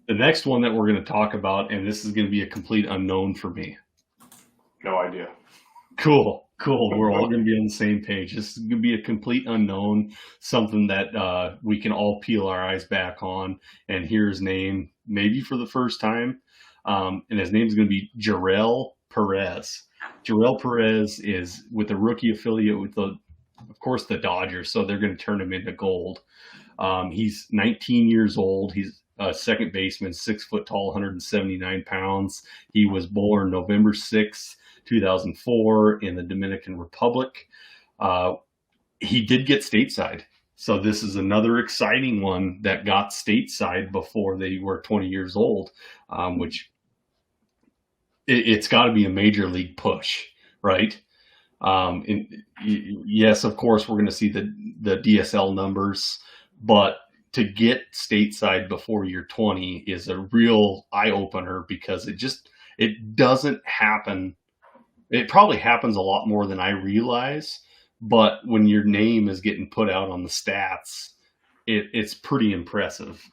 The next one that we're going to talk about, and this is going to be a complete unknown for me. No idea. Cool. We're all going to be on the same page. This is going to be a complete unknown, something that we can all peel our eyes back on and hear his name maybe for the first time. And his name is going to be Jeral Perez. Jeral Perez is with a rookie affiliate with of course, the Dodgers, so they're going to turn him into gold. He's 19 years old. He's a second baseman, 6 foot tall, 179 pounds. He was born November 6th, 2004 in the Dominican Republic. He did get stateside. So this is another exciting one that got stateside before they were 20 years old, which it's got to be a major league push, right? Yes, of course, we're going to see the DSL numbers, but to get stateside before you're 20 is a real eye opener because it doesn't happen. It probably happens a lot more than I realize, but when your name is getting put out on the stats, it's pretty impressive.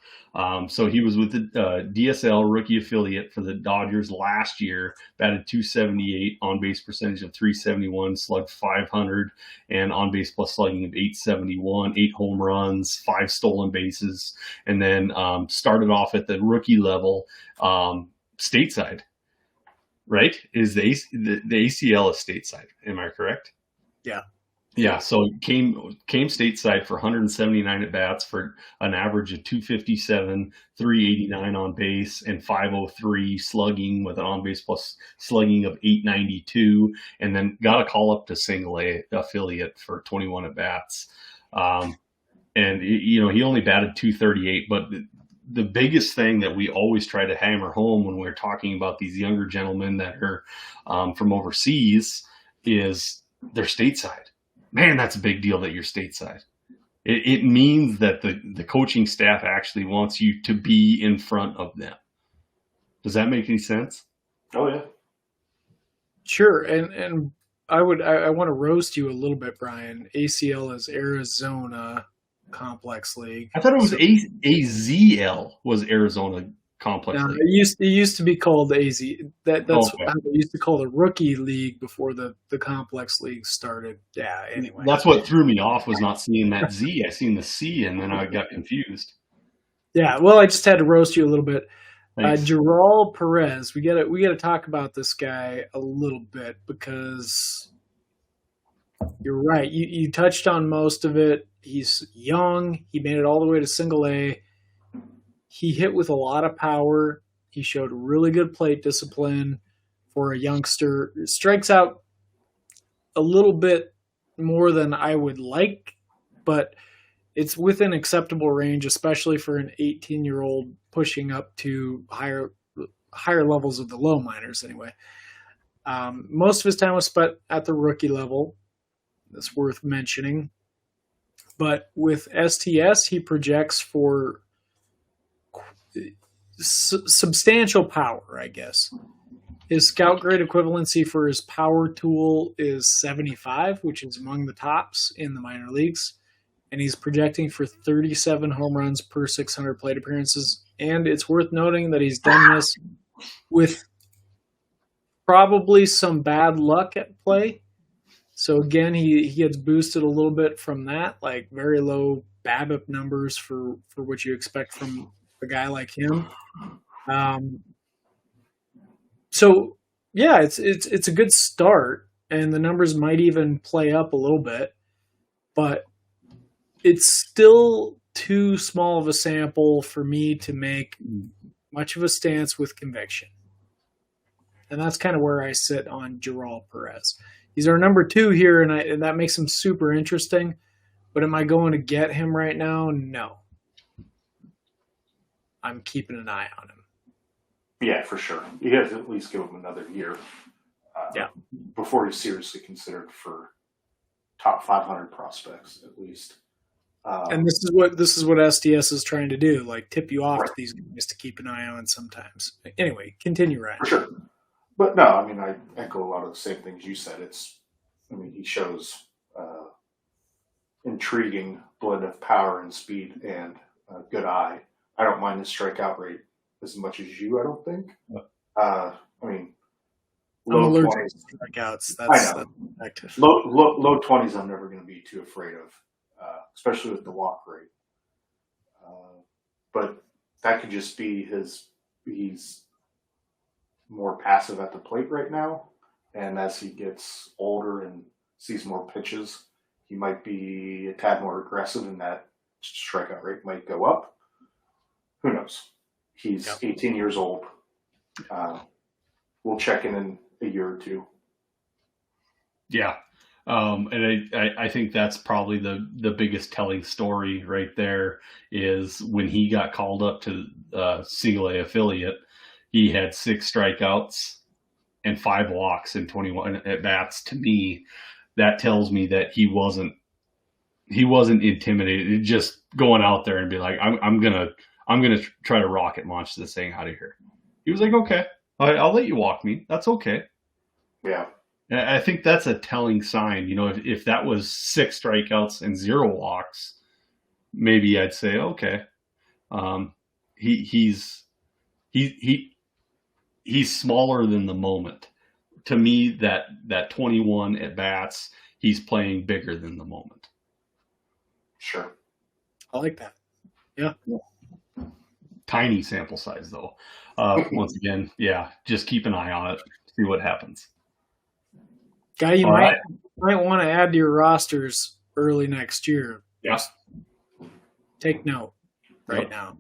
So he was with the DSL rookie affiliate for the Dodgers last year, batted .278, on-base percentage of .371, slugged .500, and on-base plus slugging of .871, 8 home runs, 5 stolen bases, and then started off at the rookie level stateside. Right? Is the ACL is stateside? Am I correct? Yeah. Yeah. So came stateside for 179 at bats for an average of 257, 389 on base, and 503 slugging with an on base plus slugging of 892, and then got a call up to single A affiliate for 21 at bats. And he only batted 238, but the biggest thing that we always try to hammer home when we're talking about these younger gentlemen that are from overseas is they're stateside. Man, that's a big deal that you're stateside. It means that the coaching staff actually wants you to be in front of them. Does that make any sense? Oh, yeah. Sure. And I want to roast you a little bit, Brian. ACL is Arizona Complex League. I thought it was AZL was Arizona Complex League. It used to be called AZ. That's okay. How they used to call the rookie league before the Complex League started. Yeah, anyway. That's what threw me off was not seeing that Z. I seen the C and then I got confused. Yeah, well, I just had to roast you a little bit. Jeral Perez, we got to talk about this guy a little bit because you're right. You touched on most of it. He's young. He made it all the way to single A. He hit with a lot of power. He showed really good plate discipline for a youngster. Strikes out a little bit more than I would like, but it's within acceptable range, especially for an 18-year-old pushing up to higher levels of the low minors anyway. Most of his time was spent at the rookie level. That's worth mentioning. But with STS, he projects for substantial power, I guess. His scout grade equivalency for his power tool is 75, which is among the tops in the minor leagues. And he's projecting for 37 home runs per 600 plate appearances. And it's worth noting that he's done this with probably some bad luck at play. So again, he gets boosted a little bit from that, like very low BABIP numbers for what you expect from a guy like him. So yeah, it's a good start, and the numbers might even play up a little bit, but it's still too small of a sample for me to make much of a stance with conviction. And that's kind of where I sit on Jeral Perez. He's our number 2 here, and that makes him super interesting. But am I going to get him right now? No. I'm keeping an eye on him. Yeah, for sure. You have to at least give him another year before he's seriously considered for top 500 prospects, at least. And this is what STS is trying to do, like tip you off to these guys to keep an eye on sometimes. Anyway, continue, Ryan. For sure. But no, I mean, I echo a lot of the same things you said. He shows intriguing blend of power and speed and a good eye. I don't mind his strikeout rate as much as you, I don't think. Yeah. I mean, I'm low allergic 20s. to strikeouts. I know. That's active. Low 20s, I'm never going to be too afraid of, especially with the walk rate. But that could just be he's more passive at the plate right now. And as he gets older and sees more pitches, he might be a tad more aggressive, and that strikeout rate might go up. Who knows? He's 18 years old. We'll check in a year or two. Yeah. And I think that's probably the biggest telling story right there is when he got called up to single A affiliate, he had 6 strikeouts and 5 walks in 21 at bats. To me, that tells me that he wasn't intimidated. Just going out there and be like, I'm gonna try to rocket launch this thing out of here. He was like, okay, I'll let you walk me. That's okay. Yeah. And I think that's a telling sign. If that was 6 strikeouts and 0 walks, maybe I'd say, okay, he's smaller than the moment. To me, that 21 at bats, he's playing bigger than the moment. Sure. I like that. Yeah. Tiny sample size, though. Once again, yeah, just keep an eye on it. See what happens. Guy you might want to add to your rosters early next year. Yeah. Just take note right now.